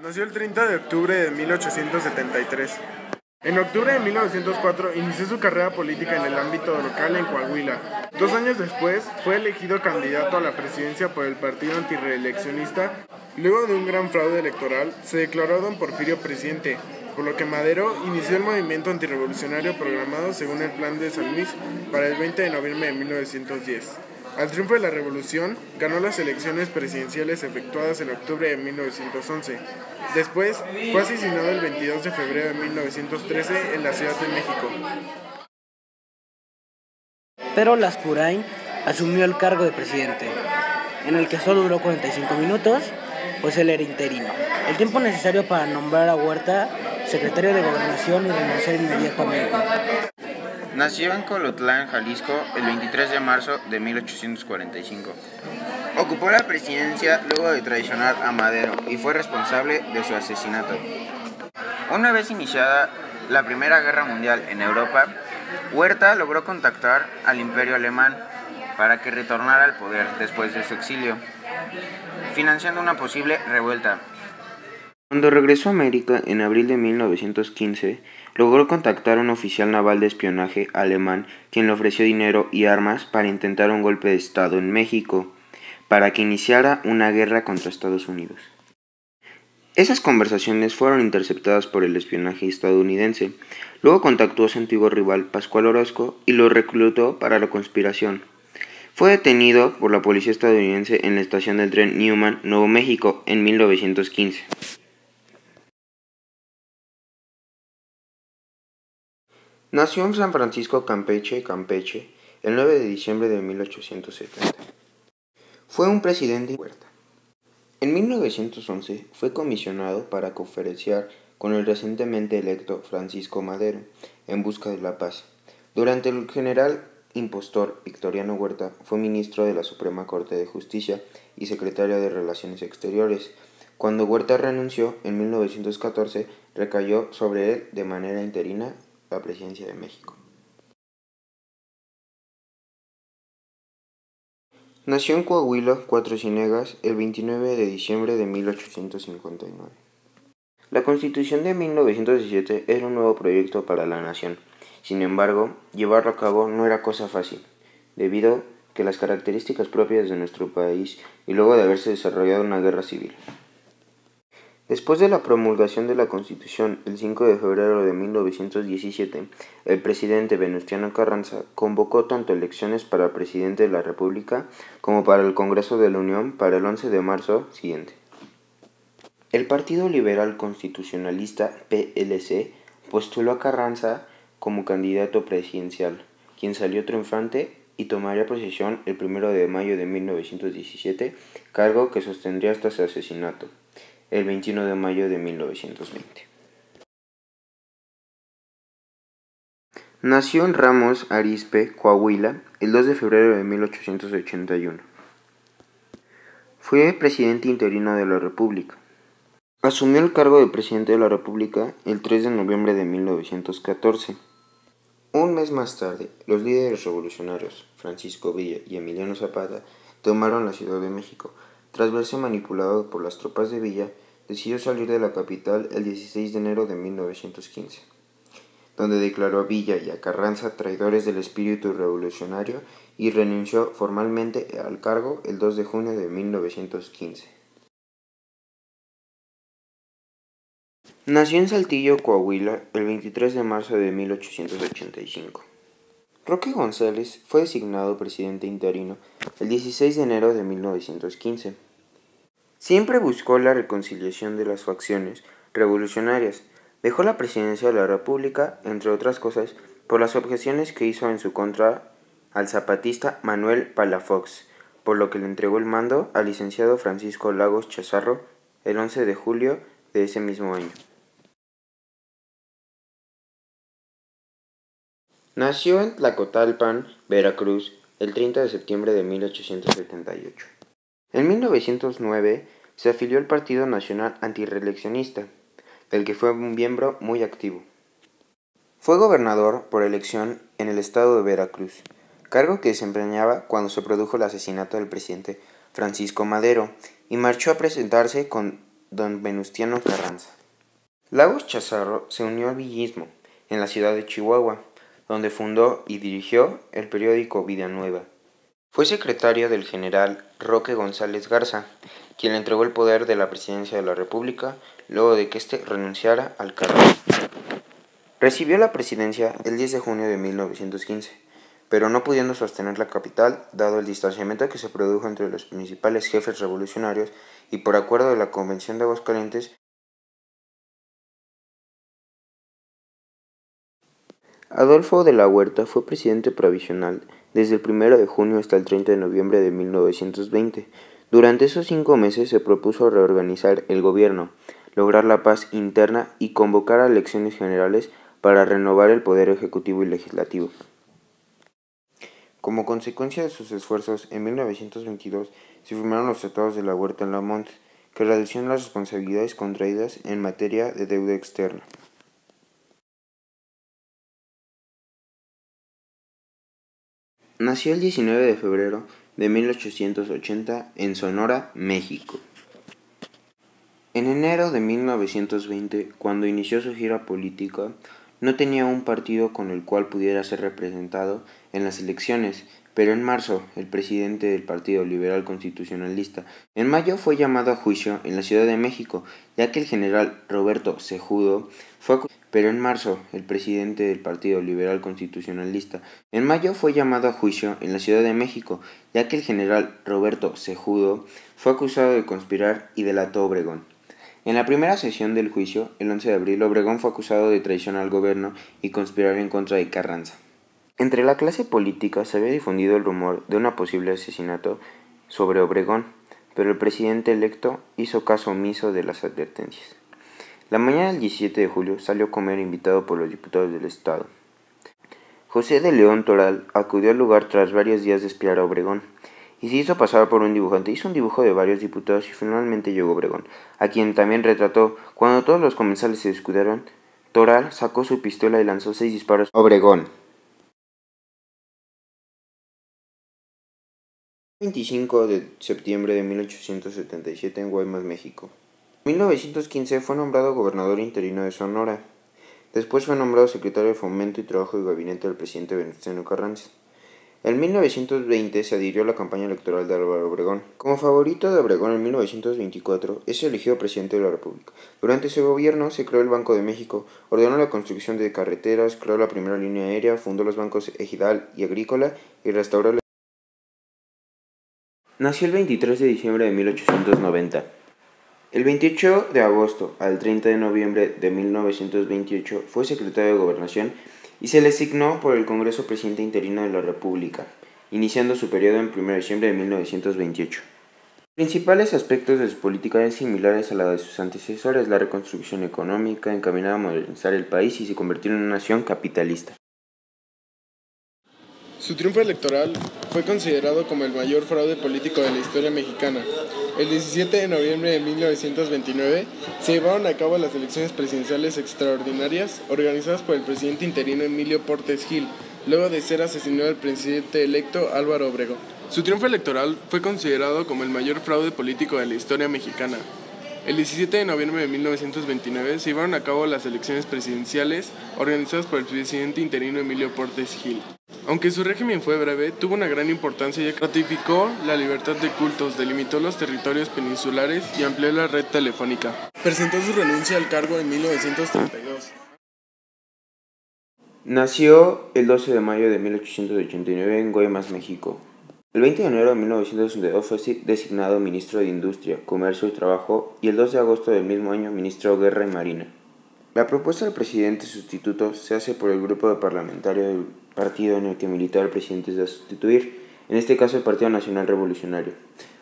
Nació el 30 de octubre de 1873. En octubre de 1904 inició su carrera política en el ámbito local en Coahuila. 2 años después fue elegido candidato a la presidencia por el partido antirreeleccionista. Luego de un gran fraude electoral, se declaró a don Porfirio presidente, por lo que Madero inició el movimiento antirrevolucionario programado según el Plan de San Luis para el 20 de noviembre de 1910. Al triunfo de la revolución, ganó las elecciones presidenciales efectuadas en octubre de 1911. Después, fue asesinado el 22 de febrero de 1913 en la Ciudad de México. Pero Lascurain asumió el cargo de presidente, en el que solo duró 45 minutos, pues él era interino. El tiempo necesario para nombrar a Huerta secretario de Gobernación y renunciar inmediatamente. Nació en Colotlán, Jalisco, el 23 de marzo de 1845. Ocupó la presidencia luego de traicionar a Madero y fue responsable de su asesinato. Una vez iniciada la Primera Guerra Mundial en Europa, Huerta logró contactar al Imperio Alemán para que retornara al poder después de su exilio, financiando una posible revuelta. Cuando regresó a América en abril de 1915, logró contactar a un oficial naval de espionaje alemán quien le ofreció dinero y armas para intentar un golpe de Estado en México, para que iniciara una guerra contra Estados Unidos. Esas conversaciones fueron interceptadas por el espionaje estadounidense. Luego contactó a su antiguo rival Pascual Orozco y lo reclutó para la conspiración. Fue detenido por la policía estadounidense en la estación del tren Newman, Nuevo México, en 1915. Nació en San Francisco, Campeche, el 9 de diciembre de 1870. Fue un presidente Huerta. En 1911 fue comisionado para conferenciar con el recientemente electo Francisco Madero en busca de la paz. Durante el general impostor Victoriano Huerta fue ministro de la Suprema Corte de Justicia y secretario de Relaciones Exteriores. Cuando Huerta renunció en 1914, recayó sobre él de manera interina la presidencia de México. Nació en Coahuila, Cuatro Ciénegas, el 29 de diciembre de 1859. La Constitución de 1917 era un nuevo proyecto para la nación. Sin embargo, llevarlo a cabo no era cosa fácil, debido a que las características propias de nuestro país y luego de haberse desarrollado una guerra civil. Después de la promulgación de la Constitución el 5 de febrero de 1917, el presidente Venustiano Carranza convocó tanto elecciones para presidente de la República como para el Congreso de la Unión para el 11 de marzo siguiente. El Partido Liberal Constitucionalista PLC postuló a Carranza como candidato presidencial, quien salió triunfante y tomaría posesión el 1 de mayo de 1917, cargo que sostendría hasta su asesinato, el 21 de mayo de 1920. Nació en Ramos Arizpe, Coahuila, el 2 de febrero de 1881. Fue presidente interino de la República. Asumió el cargo de presidente de la República el 3 de noviembre de 1914. Un mes más tarde, los líderes revolucionarios Francisco Villa y Emiliano Zapata tomaron la Ciudad de México. Tras verse manipulado por las tropas de Villa, decidió salir de la capital el 16 de enero de 1915, donde declaró a Villa y a Carranza traidores del espíritu revolucionario y renunció formalmente al cargo el 2 de junio de 1915. Nació en Saltillo, Coahuila, el 23 de marzo de 1885. Roque González fue designado presidente interino el 16 de enero de 1915. Siempre buscó la reconciliación de las facciones revolucionarias. Dejó la presidencia de la República, entre otras cosas, por las objeciones que hizo en su contra al zapatista Manuel Palafox, por lo que le entregó el mando al licenciado Francisco Lagos Chazarro el 11 de julio de ese mismo año. Nació en Tlacotalpan, Veracruz, el 30 de septiembre de 1878. En 1909 se afilió al Partido Nacional Antirreeleccionista, del que fue un miembro muy activo. Fue gobernador por elección en el estado de Veracruz, cargo que desempeñaba cuando se produjo el asesinato del presidente Francisco Madero, y marchó a presentarse con don Venustiano Carranza. Lagos Chazarro se unió al villismo en la ciudad de Chihuahua, donde fundó y dirigió el periódico Vida Nueva. Fue secretario del general Roque González Garza, quien le entregó el poder de la presidencia de la República luego de que éste renunciara al cargo. Recibió la presidencia el 10 de junio de 1915, pero no pudiendo sostener la capital, dado el distanciamiento que se produjo entre los principales jefes revolucionarios y por acuerdo de la Convención de Aguascalientes. Adolfo de la Huerta fue presidente provisional desde el 1 de junio hasta el 30 de noviembre de 1920. Durante esos 5 meses se propuso reorganizar el gobierno, lograr la paz interna y convocar a elecciones generales para renovar el poder ejecutivo y legislativo. Como consecuencia de sus esfuerzos, en 1922 se firmaron los Tratados de la Huerta en Lamont, que reducían las responsabilidades contraídas en materia de deuda externa. Nació el 19 de febrero de 1880 en Sonora, México. En enero de 1920, cuando inició su gira política, no tenía un partido con el cual pudiera ser representado en las elecciones, pero en marzo, el presidente del Partido Liberal Constitucionalista, en mayo fue llamado a juicio en la Ciudad de México, ya que el general Roberto Cejudo fue acusado de conspirar y delató a Obregón. En la primera sesión del juicio, el 11 de abril, Obregón fue acusado de traición al gobierno y conspirar en contra de Carranza. Entre la clase política se había difundido el rumor de un posible asesinato sobre Obregón, pero el presidente electo hizo caso omiso de las advertencias. La mañana del 17 de julio salió a comer invitado por los diputados del estado. José de León Toral acudió al lugar tras varios días de espiar a Obregón y se hizo pasar por un dibujante. Hizo un dibujo de varios diputados y finalmente llegó Obregón, a quien también retrató. Cuando todos los comensales se descuidaron, Toral sacó su pistola y lanzó 6 disparos a Obregón. 25 de septiembre de 1877 en Guaymas, México. En 1915 fue nombrado gobernador interino de Sonora. Después fue nombrado secretario de Fomento y Trabajo del gabinete del presidente Venustiano Carranza. En 1920 se adhirió a la campaña electoral de Álvaro Obregón. Como favorito de Obregón en 1924 es elegido presidente de la República. Durante su gobierno se creó el Banco de México, ordenó la construcción de carreteras, creó la primera línea aérea, fundó los bancos Ejidal y Agrícola y restauró la... Nació el 23 de diciembre de 1890. El 28 de agosto al 30 de noviembre de 1928 fue secretario de Gobernación y se le asignó por el Congreso presidente interino de la República, iniciando su periodo en 1 de diciembre de 1928. Los principales aspectos de su política eran similares a la de sus antecesores: la reconstrucción económica, encaminada a modernizar el país y se convertir en una nación capitalista. Su triunfo electoral fue considerado como el mayor fraude político de la historia mexicana. El 17 de noviembre de 1929 se llevaron a cabo las elecciones presidenciales extraordinarias organizadas por el presidente interino Emilio Portes Gil, luego de ser asesinado el presidente electo Álvaro Obregón. Su triunfo electoral fue considerado como el mayor fraude político de la historia mexicana. El 17 de noviembre de 1929 se llevaron a cabo las elecciones presidenciales organizadas por el presidente interino Emilio Portes Gil. Aunque su régimen fue breve, tuvo una gran importancia ya que ratificó la libertad de cultos, delimitó los territorios peninsulares y amplió la red telefónica. Presentó su renuncia al cargo en 1932. Nació el 12 de mayo de 1889 en Guaymas, México. El 20 de enero de 1962 fue designado ministro de Industria, Comercio y Trabajo y el 2 de agosto del mismo año ministro de Guerra y Marina. La propuesta del presidente sustituto se hace por el grupo parlamentario del partido en el que milita el presidente a sustituir, en este caso el Partido Nacional Revolucionario.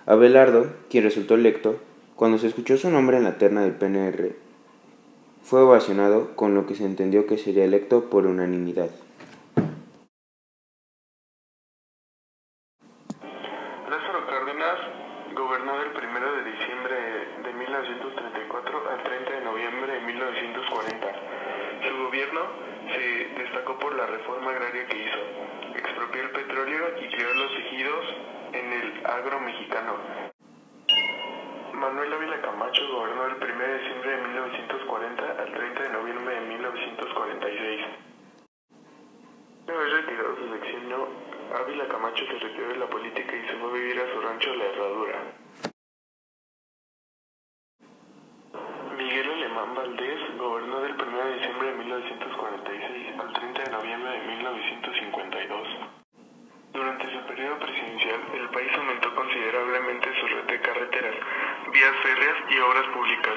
Abelardo, quien resultó electo, cuando se escuchó su nombre en la terna del PNR, fue ovacionado, con lo que se entendió que sería electo por unanimidad. Lázaro Cárdenas gobernó del 1 de diciembre de 1934 al 30 de noviembre de 1940. Su gobierno se destacó por la reforma agraria que hizo. Expropió el petróleo y creó los ejidos en el agro mexicano. Manuel Ávila Camacho gobernó del Una vez retirado su sexenio, Ávila Camacho se retiró de la política y se fue a vivir a su rancho La Herradura. Miguel Alemán Valdés gobernó del 1 de diciembre de 1946 al 30 de noviembre de 1952. Durante su periodo presidencial, el país aumentó considerablemente su red de carreteras, vías férreas y obras públicas.